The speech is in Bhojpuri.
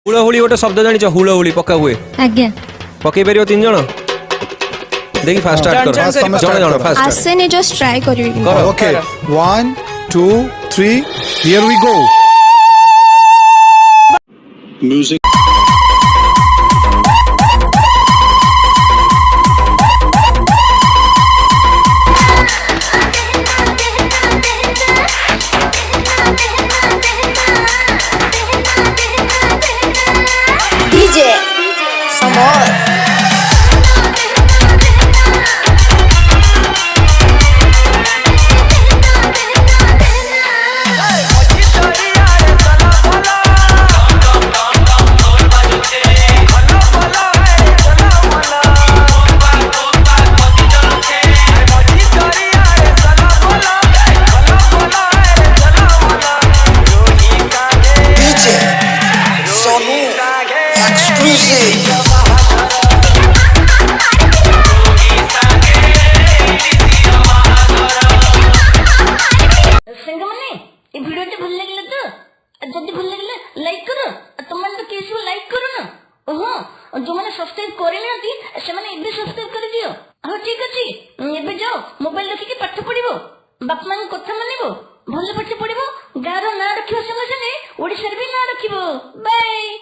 हुलहुली गोटे शब्द जानिଛ हुलहुली पक्का हुए आज्ञा पकई परियो तीन जण देखि फास्ट स्टार्ट कर जण जण फास्ट आसे ने जस्ट ट्राई करियो Okay, 1, 2, 3, here we go. Music. DJ Samor video भल लगे तो जब भल लगे लाइक कर तुम मैंने तो केस लाइक करो ना ओहो जो मैंने सब्सक्राइब करे ना से मैंने सब्सक्राइब कर दियो हाँ ठीक अच्छे एबे जाओ मोबाइल रखिकी पाठ पढ़ो बाप मां कथा मानिबो भल पाठ पढ़ो गाँव ना रखिबो संगे संगे ओडिशा भी ना रखिबो बाय।